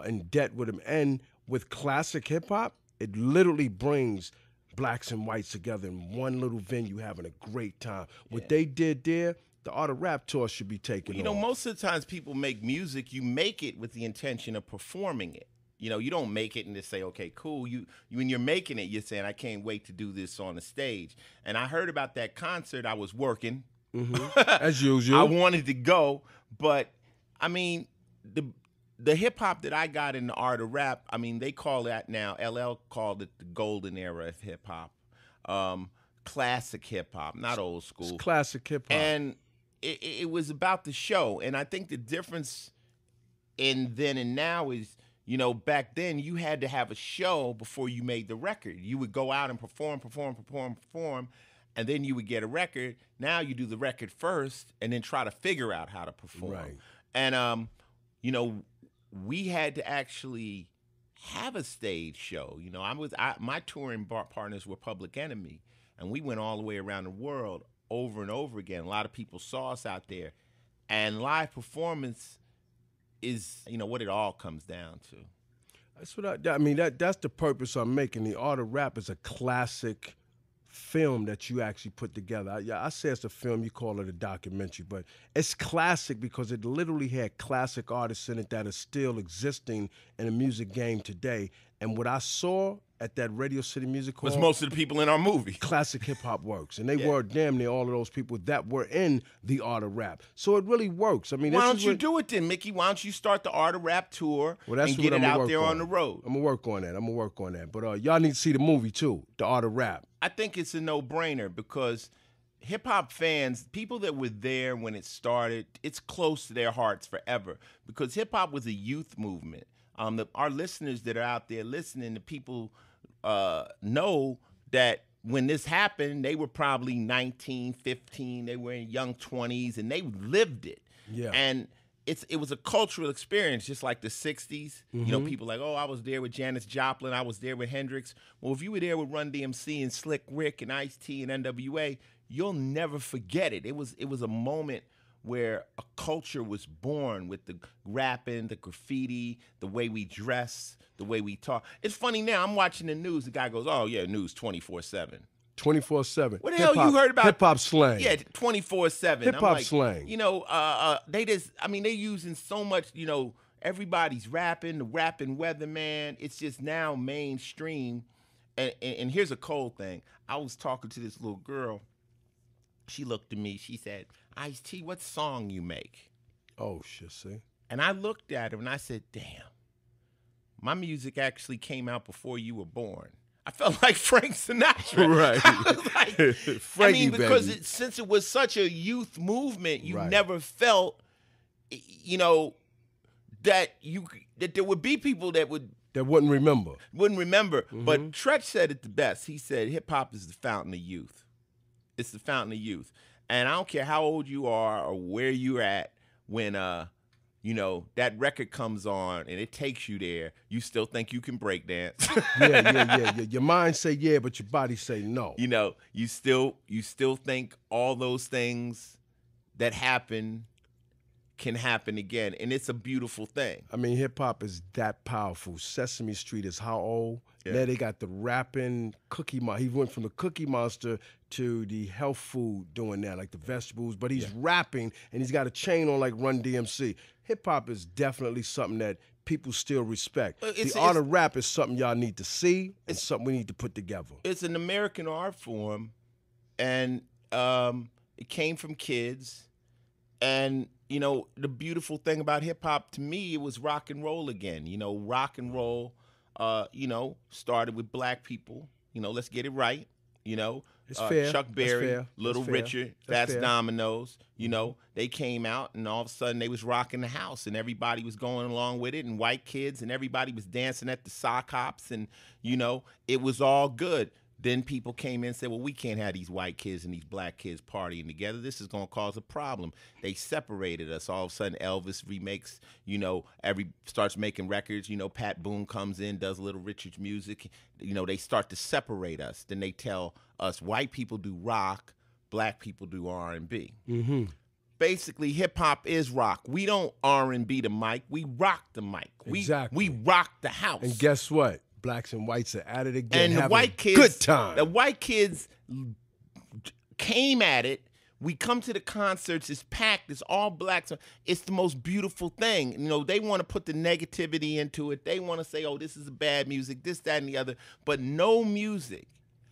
in debt with them. And with classic hip-hop, it literally brings blacks and whites together in one little venue having a great time. What they did there, the art of rap tour should be taken You know, on. most of the times people make music, you make it with the intention of performing it. You know, you don't make it and just say, okay, cool. When you're making it, you're saying, I can't wait to do this on the stage. And I heard about that concert. I was working. As usual. I wanted to go, but I mean, the hip hop that I got in the art of rap, I mean, they call that now, LL called it the golden era of hip hop. Classic hip hop, not old school. It's classic hip hop. And it was about the show. And I think the difference in then and now is, you know, back then you had to have a show before you made the record. You would go out and perform, and then you would get a record. Now you do the record first and then try to figure out how to perform. Right. And, you know, we had to actually have a stage show. You know, my touring partners were Public Enemy, and we went all the way around the world over and over again. A lot of people saw us out there, and live performance is, you know, what it all comes down to. That's what I mean. That's the purpose I'm making. The art of rap is a classic film that you actually put together. I say it's a film, you call it a documentary, but it's classic because it literally had classic artists in it that are still existing in the music game today. And what I saw at that Radio City Music Hall was most of the people in our movie. Classic hip-hop works. And they were damn near all of those people that were in the art of rap. So it really works. I mean, why don't you do it then, Mickey? Why don't you start the art of rap tour and get it out there on the road? I'm going to work on that. But y'all need to see the movie, too, The Art of Rap. I think it's a no-brainer because hip-hop fans, people that were there when it started, it's close to their hearts forever because hip-hop was a youth movement. Our listeners that are out there listening, the people know that when this happened, they were probably 19, 15, they were in young 20s, and they lived it. Yeah. And it was a cultural experience, just like the 60s. You know, people like, oh, I was there with Janis Joplin, I was there with Hendrix. Well, if you were there with Run DMC and Slick Rick and Ice-T and NWA, you'll never forget it. It was a moment where a culture was born with the rapping, the graffiti, the way we dress, the way we talk. It's funny now, I'm watching the news, the guy goes, oh yeah, news 24/7. 24/7. What the hell you heard about? Hip-hop slang. Yeah, 24/7. Hip-hop slang. You know, they using so much, you know, everybody's rapping, the rapping weatherman. It's just now mainstream. And here's a cold thing. I was talking to this little girl. She looked at me. She said, Ice-T, what song you make? Oh, shit, see? And I looked at her and I said, damn, my music actually came out before you were born. I felt like Frank Sinatra. Right. I was like, Frankie, because baby. since it was such a youth movement, you Right. never felt, you know, that there would be people that wouldn't remember. But Tretch said it the best. He said hip hop is the fountain of youth. It's the fountain of youth. And I don't care how old you are or where you're at when you know, that record comes on and it takes you there, you still think you can break dance. Yeah. Your mind say yeah, but your body say no. You know, you still think all those things that happen can happen again, and it's a beautiful thing. I mean, hip hop is that powerful. Sesame Street is how old? Yeah. Now they got the rapping Cookie Monster. He went from the Cookie Monster to the health food doing that, like the vegetables, but he's rapping and he's got a chain on like Run DMC. Hip hop is definitely something that people still respect. The art of rap is something y'all need to see. It's something we need to put together. It's an American art form, and it came from kids. And, you know, the beautiful thing about hip hop to me, it was rock and roll again. You know, rock and roll, you know, started with black people. You know, let's get it right. You know, It's fair. Chuck Berry, That's fair. Little That's fair. Richard, That's Fats fair. Dominoes, you know, they came out and all of a sudden they was rocking the house and everybody was going along with it, and white kids and everybody was dancing at the sock hops, and, you know, it was all good. Then people came in and said, well, we can't have these white kids and these black kids partying together. This is going to cause a problem. They separated us. All of a sudden, Elvis remakes, you know, starts making records. You know, Pat Boone comes in, does Little Richard's music. You know, they start to separate us. Then they tell us white people do rock, black people do R&B. Mm-hmm. Basically, hip-hop is rock. We don't R&B the mic. We rock the mic. Exactly. We rock the house. And guess what? Blacks and whites are at it again. And the having white a kids, good time. The white kids came at it. We come to the concerts. It's packed. It's all blacks. It's the most beautiful thing. You know, they want to put the negativity into it. They want to say, "Oh, this is bad music. This, that, and the other." But no music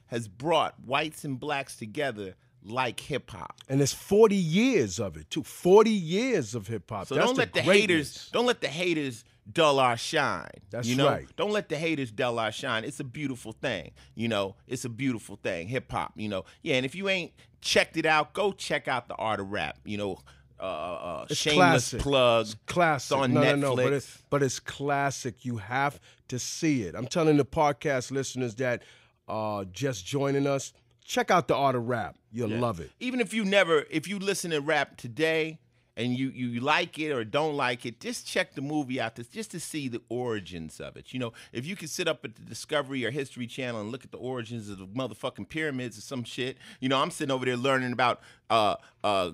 has brought whites and blacks together like hip hop. And there's 40 years of it too. 40 years of hip hop. So That's don't let the greatness. haters dull our shine. That's you know? right. Don't let the haters dull our shine. It's a beautiful thing. You know, it's a beautiful thing. Hip hop, you know. Yeah, and if you ain't checked it out, go check out The Art of Rap. You know, It's shameless classic. plug. It's classic. It's on no, Netflix. but it's classic. You have to see it. I'm telling the podcast listeners that just joining us, check out The Art of Rap. You'll love it. Even if you listen to rap today and you like it or don't like it, just check the movie out just to see the origins of it. You know, if you can sit up at the Discovery or History Channel and look at the origins of the motherfucking pyramids or some shit, you know, I'm sitting over there learning about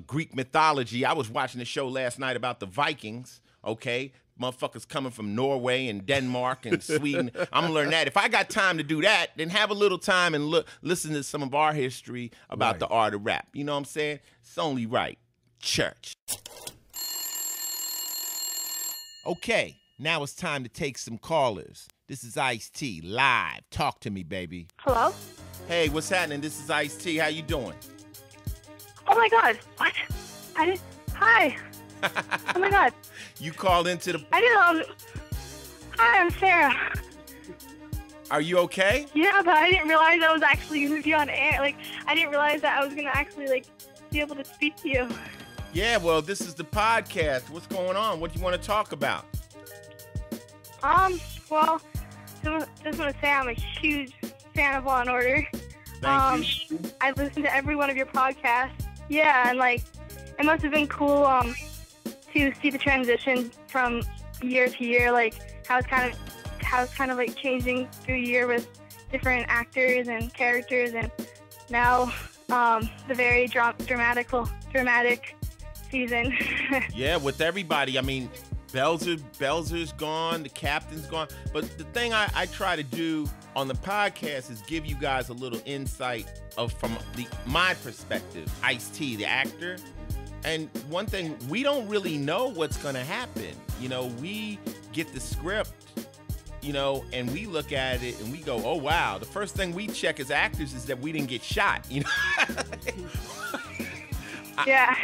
Greek mythology. I was watching a show last night about the Vikings, okay? Motherfuckers coming from Norway and Denmark and Sweden. I'm gonna learn that. If I got time to do that, then have a little time and listen to some of our history about the art of rap. You know what I'm saying? It's only right. Church. Okay, now it's time to take some callers. This is Ice-T live. Talk to me, baby. Hello? Hey, what's happening? This is Ice-T. How you doing? Oh my God. What? Hi. Oh my God. You called into the... I didn't know. Hi, I'm Sarah. Are you okay? Yeah, but I didn't realize I was actually going to be on air. Like, I didn't realize that I was going to actually, like, be able to speak to you. Yeah, well, this is the podcast. What's going on? What do you want to talk about? Well, just want to say I'm a huge fan of Law & Order. Thank you. I listened to every one of your podcasts. Yeah, and, like, it must have been cool, to see the transition from year to year, like, how it's kind of like changing through year with different actors and characters, and now, the very dramatic season. Yeah, with everybody. I mean, Belzer's gone, the captain's gone. But the thing I try to do on the podcast is give you guys a little insight from my perspective, Ice-T, the actor, And one thing, we don't really know what's going to happen. You know, we get the script, you know, and we look at it and we go, oh, wow. The first thing we check as actors is that we didn't get shot, you know. Yeah,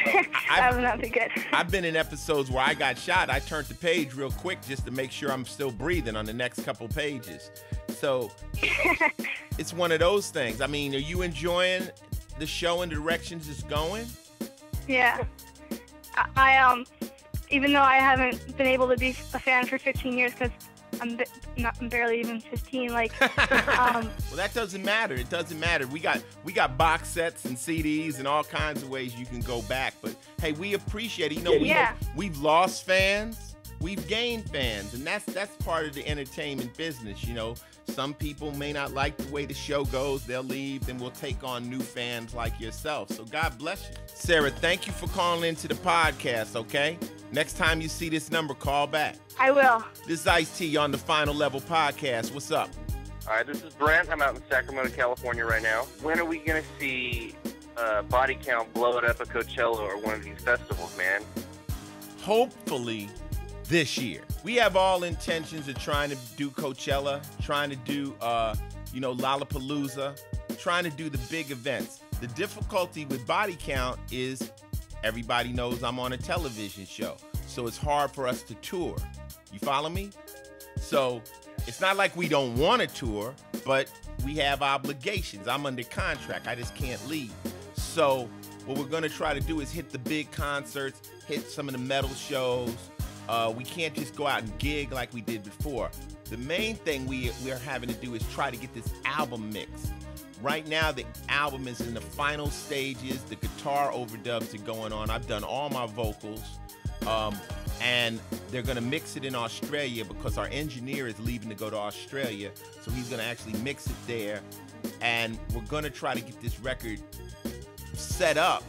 that would not be good. I've been in episodes where I got shot. I turned the page real quick just to make sure I'm still breathing on the next couple pages. So it's one of those things. I mean, are you enjoying the show and the directions it's going? Yeah. I even though I haven't been able to be a fan for 15 years because I'm barely even 15. Like, well, that doesn't matter. It doesn't matter. We got box sets and CDs and all kinds of ways you can go back. But hey, we appreciate it. You know, we've lost fans, we've gained fans, and that's part of the entertainment business. You know, some people may not like the way the show goes. They'll leave, then we'll take on new fans like yourself. So God bless you, Sarah. Thank you for calling into the podcast. Okay. Next time you see this number, call back. I will. This is Ice-T on the Final Level Podcast. What's up? All right, this is Brent. I'm out in Sacramento, California right now. When are we going to see Body Count blow it up at Coachella or one of these festivals, man? Hopefully this year. We have all intentions of trying to do Coachella, trying to do, Lollapalooza, trying to do the big events. The difficulty with Body Count is everybody knows I'm on a television show, so it's hard for us to tour. You follow me? So it's not like we don't want to tour, but we have obligations. I'm under contract. I just can't leave. So what we're going to try to do is hit the big concerts, hit some of the metal shows. We can't just go out and gig like we did before. The main thing we are having to do is try to get this album mixed. Right now, the album is in the final stages. The guitar overdubs are going on. I've done all my vocals. And they're going to mix it in Australia because our engineer is leaving to go to Australia. So he's going to actually mix it there. And we're going to try to get this record set up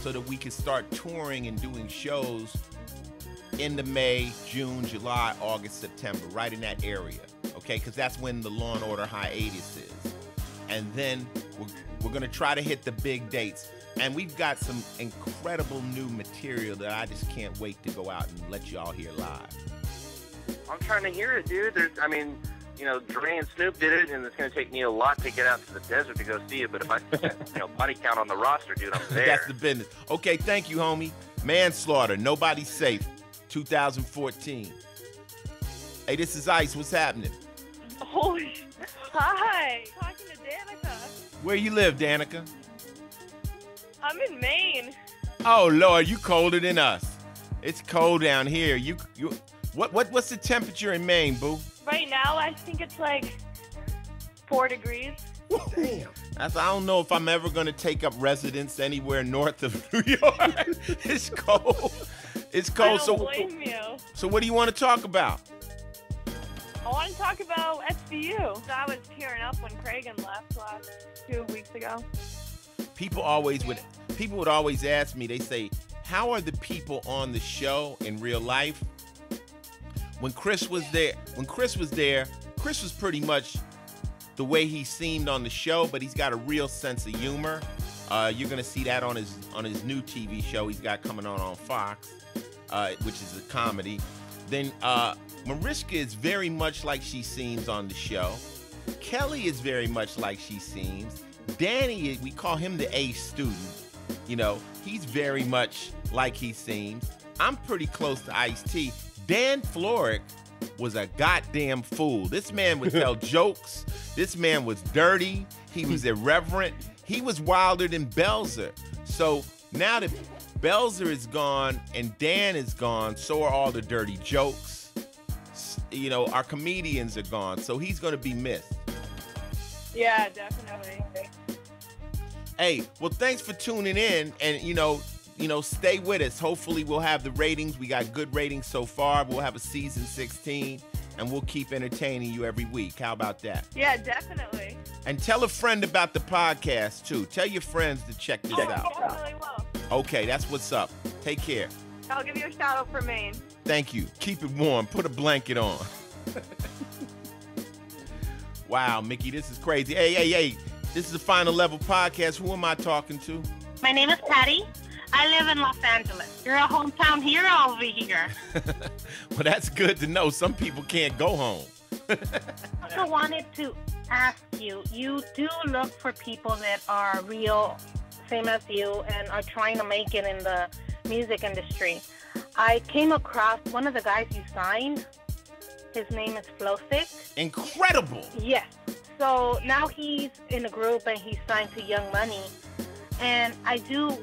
so that we can start touring and doing shows into May, June, July, August, September, right in that area. Okay? Because that's when the Law & Order hiatus is. And then we're going to try to hit the big dates. And we've got some incredible new material that I just can't wait to go out and let y'all hear live. I'm trying to hear it, dude. Dre and Snoop did it, and it's going to take me a lot to get out to the desert to go see it. But if I Body Count on the roster, dude, I'm there. That's the business. Okay, thank you, homie. Manslaughter, Nobody's Safe, 2014. Hey, this is Ice. What's happening? Holy, hi. Talking to Danica. Where you live, Danica? I'm in Maine. Oh Lord, you colder than us. It's cold down here. What's the temperature in Maine, boo? Right now, I think it's like 4 degrees. Damn. I don't know if I'm ever gonna take up residence anywhere north of New York. It's cold. It's cold. I don't blame you. So what do you want to talk about? I want to talk about SVU. I was tearing up when Cragen left last 2 weeks ago. People would always ask me, they say, how are the people on the show in real life? When Chris was there, Chris was pretty much the way he seemed on the show, but he's got a real sense of humor. You're gonna see that on his new TV show he's got coming on Fox, which is a comedy. Then Mariska is very much like she seems on the show. Kelly is very much like she seems. Danny, we call him the A student. He's very much like he seems. I'm pretty close to Ice-T. Dan Florek was a goddamn fool. This man would tell jokes. This man was dirty. He was irreverent. He was wilder than Belzer. So now that Belzer is gone and Dan is gone, so are all the dirty jokes. Our comedians are gone, so he's going to be missed. Yeah, definitely. Hey, well, thanks for tuning in, and stay with us. Hopefully, we'll have the ratings. We got good ratings so far. We'll have a season 16, and we'll keep entertaining you every week. How about that? Yeah, definitely. And tell a friend about the podcast too. Tell your friends to check this out. Definitely will. Okay, that's what's up. Take care. I'll give you a shout out for Maine. Thank you. Keep it warm. Put a blanket on. Wow, Mickey, this is crazy. Hey. This is the Final Level Podcast. Who am I talking to? My name is Patty. I live in Los Angeles. You're a hometown hero over here. Well, that's good to know. Some people can't go home. I also wanted to ask you, you do look for people that are real, same as you, and are trying to make it in the music industry. I came across one of the guys you signed. His name is Flowsick. Incredible. Yes. So now he's in a group and he's signed to Young Money. And I do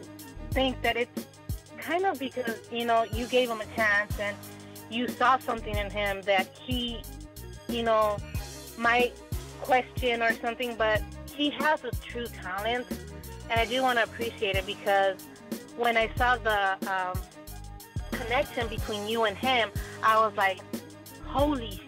think that it's kind of because, you know, you gave him a chance and you saw something in him that he, you know, might question or something, but he has a true talent. And I do want to appreciate it because when I saw the connection between you and him, I was like, holy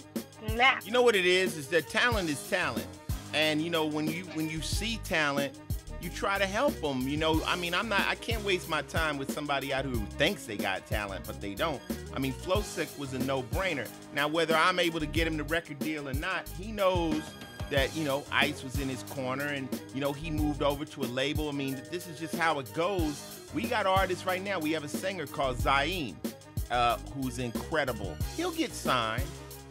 snap. You know what it is that talent is talent. And, you know, when you see talent, you try to help them. You know, I mean, I can't waste my time with somebody out who thinks they got talent, but they don't. I mean, Flowsick was a no-brainer. Now, whether I'm able to get him the record deal or not, he knows that, you know, Ice was in his corner and, you know, he moved over to a label. I mean, this is just how it goes. We got artists right now. We have a singer called Zayn, who's incredible. He'll get signed.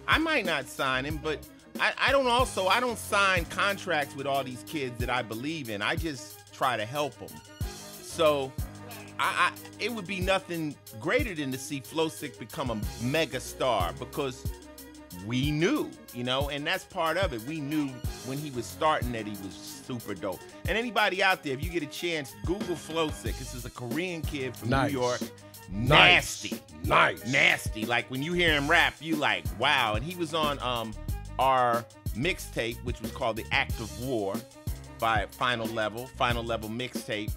I might not sign him, but I don't sign contracts with all these kids that I believe in. I just try to help them. So it would be nothing greater than to see Flowsick become a mega star because we knew, you know, and that's part of it. We knew when he was starting that he was super dope. And anybody out there, if you get a chance, Google Flowsick. This is a Korean kid from New York. Nasty. Nasty. Like when you hear him rap, you like, wow. And he was on our mixtape, which was called The Act of War by Final Level mixtape.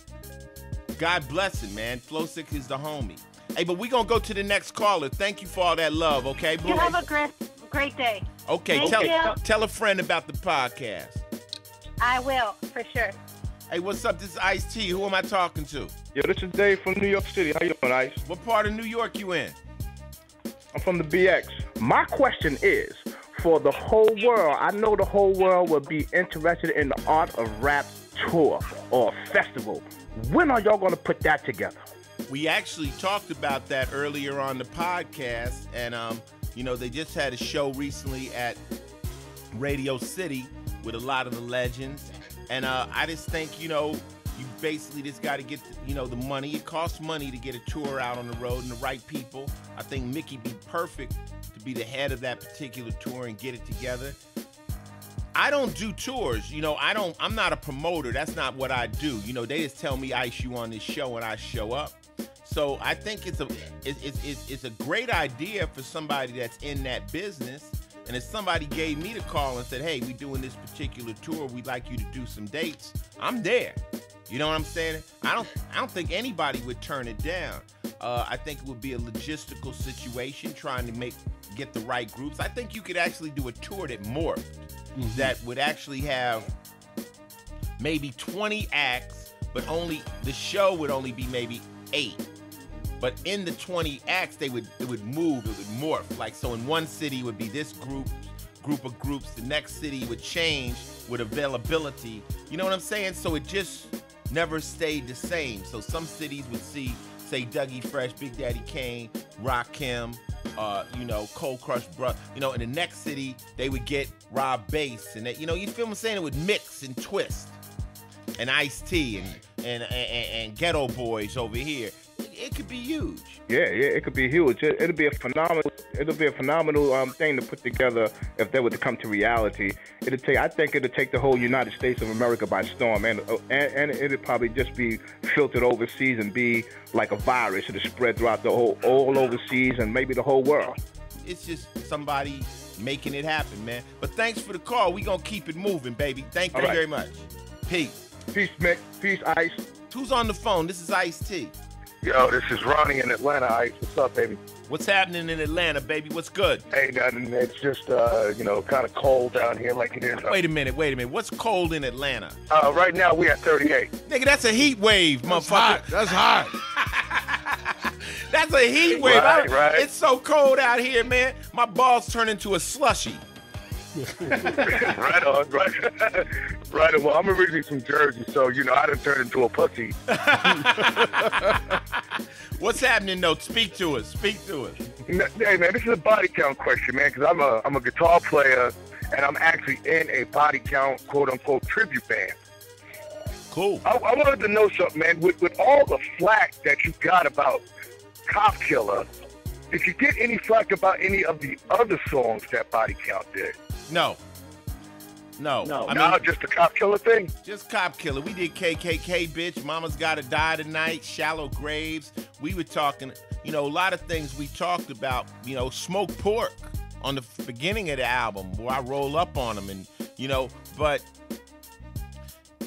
God bless him, man. Flowsick is the homie. Hey, but we gonna go to the next caller. Thank you for all that love, okay, Blue? You have a great day. Okay, tell a friend about the podcast. I will, for sure. Hey, what's up? This is Ice-T. Who am I talking to? Yo, this is Dave from New York City. How you doing, Ice? What part of New York you in? I'm from the BX. My question is, for the whole world, I know the whole world will be interested in the Art of Rap tour or festival. When are y'all going to put that together? We actually talked about that earlier on the podcast, and you know, they just had a show recently at Radio City with a lot of the legends, and I just think, you know, you basically just got to get, you know, the money. It costs money to get a tour out on the road and the right people. I think Mickey be perfect to be the head of that particular tour and get it together. I don't do tours, you know. I'm not a promoter. That's not what I do. You know, they just tell me, Ice, you on this show, and I show up. So I think it's a great idea for somebody that's in that business. And if somebody gave me the call and said, hey, we doing this particular tour, we'd like you to do some dates, I'm there. You know what I'm saying? I don't think anybody would turn it down. I think it would be a logistical situation trying to get the right groups. I think you could actually do a tour that morphed, that would actually have maybe 20 acts, but the show would only be maybe 8. But in the 20 acts, it would move, it would morph. Like, so in one city would be this group of groups. The next city would change with availability. You know what I'm saying? So it just never stayed the same. So some cities would see, say, Dougie Fresh, Big Daddy Kane, Rakim, you know, Cold Crush Bruh. You know, in the next city, they would get Rob Bass. And, you know, you feel what I'm saying? It would mix and twist. And Ice-T and Ghetto Boys over here. It could be huge. Yeah, it could be huge. It'll be a phenomenal thing to put together if that were to come to reality. I think it'll take the whole United States of America by storm, and it'll probably just be filtered overseas and be like a virus. It'll spread throughout all overseas and maybe the whole world. It's just somebody making it happen, man. But thanks for the call. We gonna keep it moving, baby. Thank you very much. Peace. Peace, Mick. Peace, Ice. Who's on the phone? This is Ice-T. Yo, this is Ronnie in Atlanta, Ice. What's up, baby? What's happening in Atlanta, baby? What's good? Hey, nothing. It's just, you know, kind of cold down here like it is. Wait a minute. What's cold in Atlanta? Right now, we at 38. Nigga, that's a heat wave, motherfucker. That's hot. That's a heat wave. Right. It's so cold out here, man. My balls turn into a slushy. Right on, right on. Well, I'm originally from Jersey, so, you know, I done turned into a pussy. What's happening, though? Speak to us. Hey, man, this is a body count question, man, because I'm a guitar player, and I'm actually in a body count, quote-unquote, tribute band. Cool. I wanted to know something, man. With all the flack that you got about Cop Killer, did you get any flack about any of the other songs that Body Count did? No. I mean, just the Cop Killer thing? Just Cop Killer. We did KKK, bitch. Mama's Gotta Die Tonight, Shallow Graves. We were talking, you know, a lot of things we talked about, you know, Smoke Pork on the beginning of the album where I roll up on them and, you know, but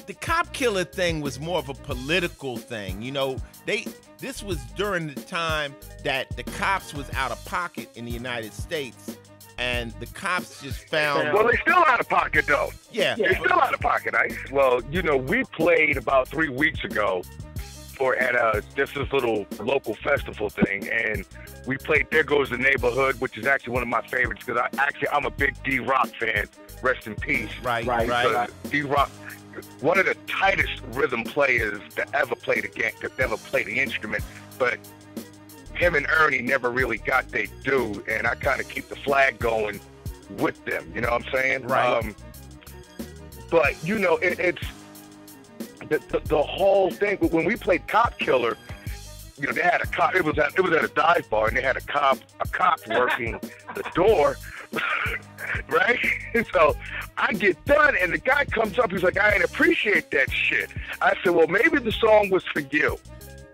the Cop Killer thing was more of a political thing. You know, this was during the time that the cops was out of pocket in the United States, and the cops just found... Well, they're still out of pocket, though. Yeah. They're still out of pocket, Ice. Well, you know, we played about 3 weeks ago at this little local festival thing, and we played There Goes the Neighborhood, which is actually one of my favorites, because I'm a big D-Rock fan. Rest in peace. Right. D-Rock, one of the tightest rhythm players that ever played the instrument, but him and Ernie never really got their due, and I kind of keep the flag going with them, you know what I'm saying? Right. But, you know, it's the whole thing. When we played Cop Killer, you know, they had a cop, it was at a dive bar, and they had a cop working the door, right? And so I get done, and the guy comes up, he's like, I didn't appreciate that shit. I said, well, maybe the song was for you.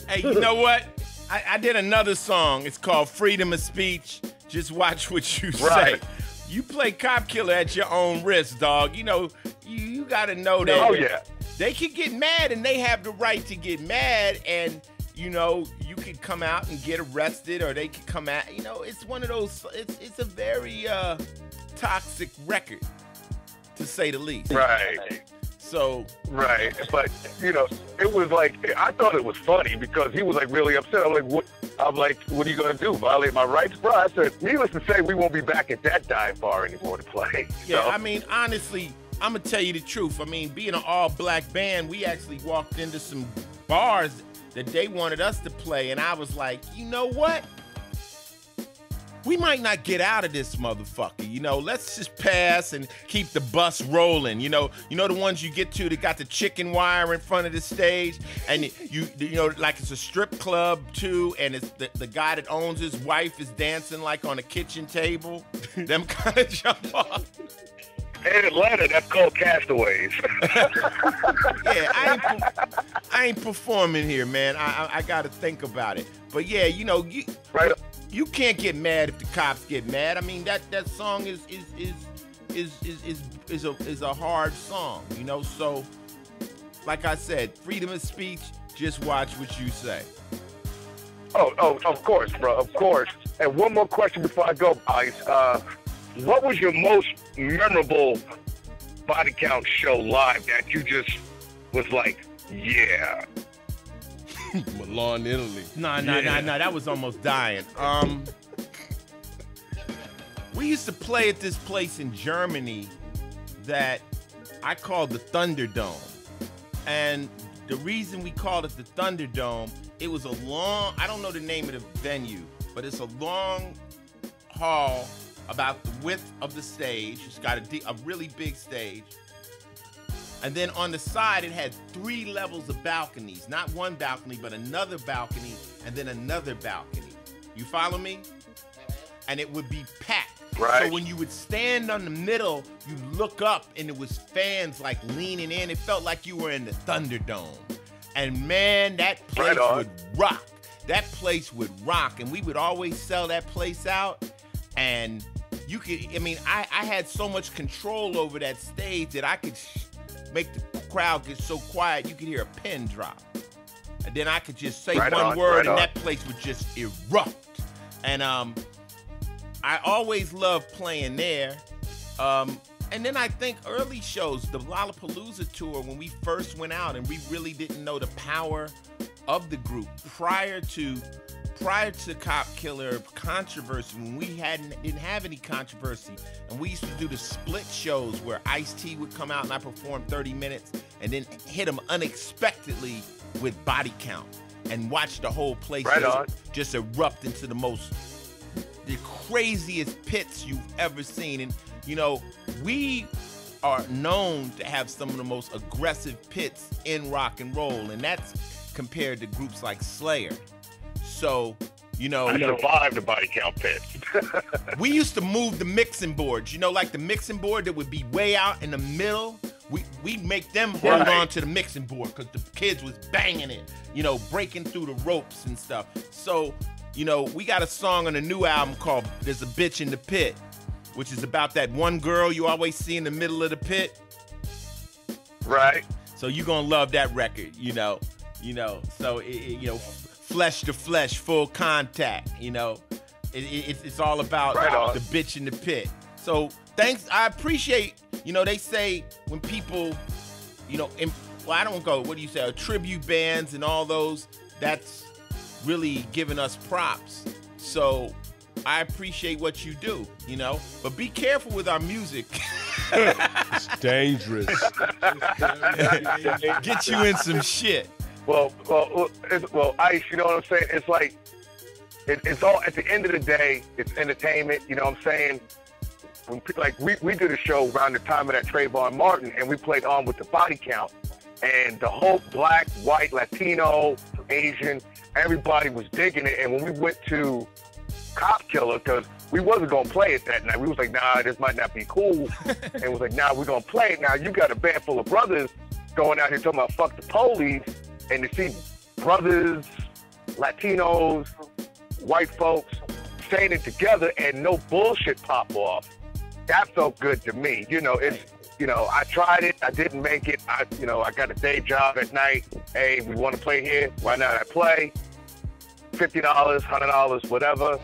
Hey, you know what? I did another song. It's called Freedom of Speech. Just watch what you say. You play Cop Killer at your own risk, dog. You know, you got to know that. Oh, yeah. They can get mad, and they have the right to get mad, and, you know, you could come out and get arrested, or they could come out. You know, it's one of those, it's a very toxic record, to say the least. Right. So. Right. But, you know, it was like, I thought it was funny because he was like really upset. I'm like, what are you going to do? Violate my rights? Bro, I said, needless to say, we won't be back at that dive bar anymore to play. Yeah, so. I mean, honestly, I'm going to tell you the truth. I mean, being an all-black band, we actually walked into some bars that they wanted us to play, and I was like, you know what? We might not get out of this motherfucker, you know. Let's just pass and keep the bus rolling, you know. You know the ones you get to that got the chicken wire in front of the stage, and you know, like it's a strip club too, and it's the guy that owns his wife is dancing like on a kitchen table. Them kind of jump off. In Atlanta, that's called Castaways. Yeah, I ain't performing here, man. I got to think about it. But yeah, you know, you can't get mad if the cops get mad. I mean, that song is a hard song, you know. So, like I said, freedom of speech. Just watch what you say. Oh, of course, bro, of course. And one more question before I go, Ice. What was your most memorable Body Count show live that you just was like, yeah? Milan, Italy. No, that was almost dying. We used to play at this place in Germany that I called the Thunderdome. And the reason we called it the Thunderdome, it was a long, I don't know the name of the venue, but it's a long hall about the width of the stage. It's got a really big stage. And then on the side, it had 3 levels of balconies. Not one balcony, but another balcony, and then another balcony. You follow me? And it would be packed. Right. So when you would stand on the middle, you look up, and it was fans like leaning in. It felt like you were in the Thunderdome. And man, that place would rock. That place would rock. And we would always sell that place out. And you could, I mean, I had so much control over that stage that I could make the crowd get so quiet you could hear a pin drop. And then I could just say one word and that place would just erupt. And I always loved playing there. And then I think early shows, the Lollapalooza tour, when we first went out and we really didn't know the power of the group prior to prior to Cop Killer controversy, when we didn't have any controversy, and we used to do the split shows where Ice-T would come out and I performed 30 minutes and then hit him unexpectedly with Body Count and watch the whole place just erupt into the craziest pits you've ever seen. And, you know, we are known to have some of the most aggressive pits in rock and roll, and that's compared to groups like Slayer. So, you know, I survived the Body Count pit. We used to move the mixing boards, you know, like the mixing board that would be way out in the middle. We'd make them hold on to the mixing board because the kids was banging it, you know, breaking through the ropes and stuff. So, you know, we got a song on a new album called There's a Bitch in the Pit, which is about that one girl you always see in the middle of the pit. Right. So you're going to love that record, you know. So, you know, flesh to flesh, full contact, you know. It's all about the bitch in the pit. So thanks. I appreciate, you know, they say when people, you know, I don't go, what do you say, tribute bands and all those, that's really giving us props. So I appreciate what you do, you know, but be careful with our music. It's dangerous. Get you in some shit. Well, Ice, you know what I'm saying? It's like, it's all, at the end of the day, it's entertainment, you know what I'm saying? We did a show around the time of that Trayvon Martin, and we played On with the Body Count. And the whole black, white, Latino, Asian, everybody was digging it. And when we went to Cop Killer, because we wasn't going to play it that night, we was like, nah, this might not be cool. And it was like, nah, we're going to play it. Now, you got a band full of brothers going out here talking about fuck the police, and to see brothers, Latinos, white folks saying it together and no bullshit pop off, that felt good to me. You know, it's, you know, I tried it, I didn't make it. I got a day job at night. Hey, we want to play here, why not? I play. $50, $100, whatever.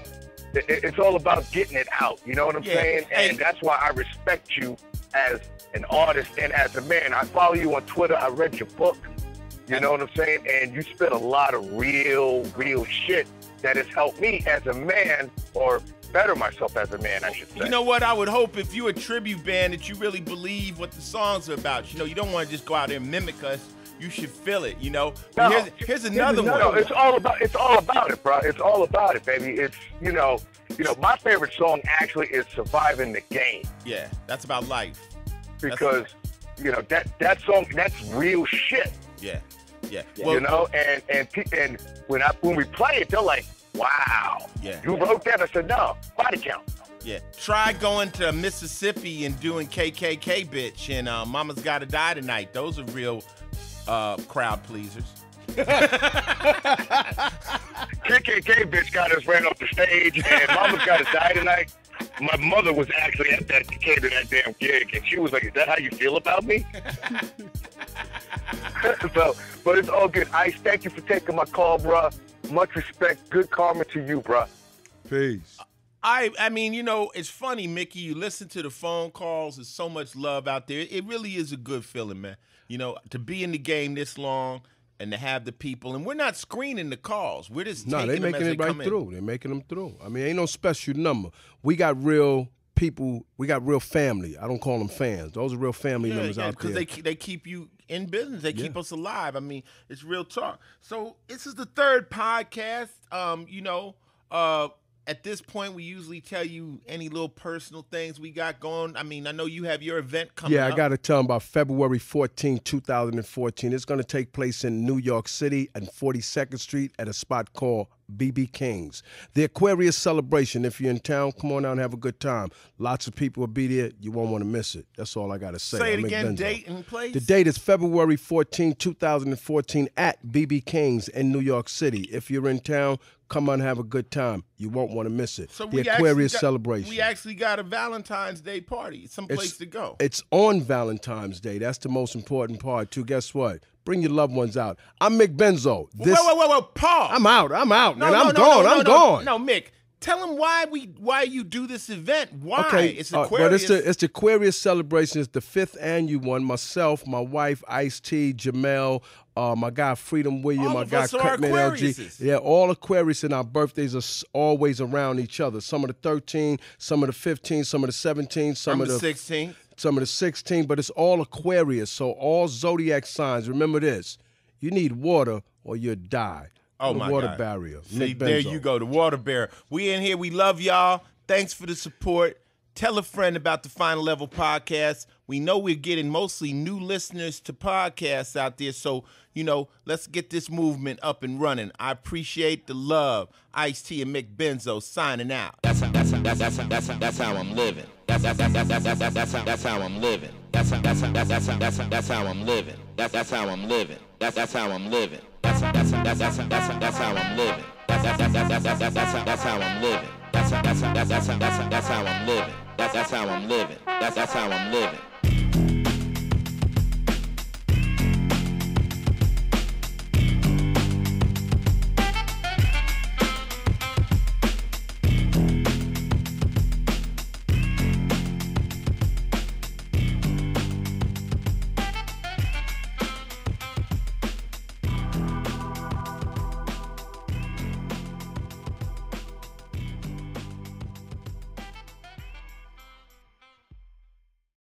It's all about getting it out. You know what I'm saying? And that's why I respect you as an artist and as a man. I follow you on Twitter. I read your book. You know what I'm saying? And you spit a lot of real shit that has helped me as a man, or better myself as a man, I should say. You know what? I would hope if you're a tribute band that you really believe what the songs are about. You know, you don't want to just go out there and mimic us. You should feel it, you know? No, here's another one. No, it's all about it, bro. It's all about it, baby. It's, you know, my favorite song actually is Surviving the Game. Yeah, that's about life. Because, you know, that song, that's real shit. Yeah. Well, you know, and when we play it, they're like, wow. Yeah. You wrote that? I said, no, Body Count. Yeah. Try going to Mississippi and doing KKK Bitch and Mama's Gotta Die Tonight. Those are real crowd pleasers. KKK Bitch got us ran off the stage, and Mama's Gotta Die Tonight. My mother was actually at that damn gig, and she was like, is that how you feel about me? So, but it's all good. Ice, thank you for taking my call, bro. Much respect. Good karma to you, bro. Peace. I mean, you know, it's funny, Mickey. You listen to the phone calls. There's so much love out there. It really is a good feeling, man. You know, to be in the game this long and to have the people. And we're not screening the calls. We're just taking they're them making as it they right come through. in. They're making them through. I mean, ain't no special number. We got real people. We got real family. I don't call them fans. Those are real family members out there. Because they keep you in business. They keep us alive. I mean, it's real talk. So this is the third podcast. You know, at this point, we usually tell you any little personal things we got going. I mean, I know you have your event coming up. Yeah, I got to tell them about February 14, 2014. It's going to take place in New York City and 42nd Street at a spot called BB King's. The Aquarius Celebration. If you're in town, come on out and have a good time. Lots of people will be there. You won't want to miss it. That's all I got to say. Say it again, date and place. The date is February 14, 2014 at BB King's in New York City. If you're in town, come on and have a good time. You won't want to miss it. So the Aquarius Celebration. We actually got a Valentine's Day party. Someplace to go. It's on Valentine's Day. That's the most important part, too. Guess what? Bring your loved ones out. I'm Mick Benzo. Whoa, Paul. I'm out, man. I'm gone. No, Mick. Tell them why you do this event. Why? Okay. It's Aquarius. Well, it's the Aquarius Celebration. It's the 5th annual one. Myself, my wife, Ice-T, Jamel, My guy Freedom William, All my of guy us are Cutman LG. Aquariuses. Yeah, all Aquarius, and our birthdays are always around each other. Some of the 13, some of the 15, some of the 17, some of the 16. Some of the 16, but it's all Aquarius. So all zodiac signs. Remember this: you need water or you'll die. Oh, the my water God. barrier. See, Nick there Benzo. you go, the water barrier. We in here. We love y'all. Thanks for the support. Tell a friend about the Final Level Podcast. We know we're getting mostly new listeners to podcasts out there, so, let's get this movement up and running. I appreciate the love. Ice-T and Mick Benzo signing out. That's how I'm living. That's how I'm living. That's how I'm living. That's how I'm living. That's how I'm living. That's how I'm living. That's how I'm living. That's how I'm living. That's how I'm living. That's how I'm living. That's how I'm living. That's how I'm living. That's how I'm living. That's how I'm living.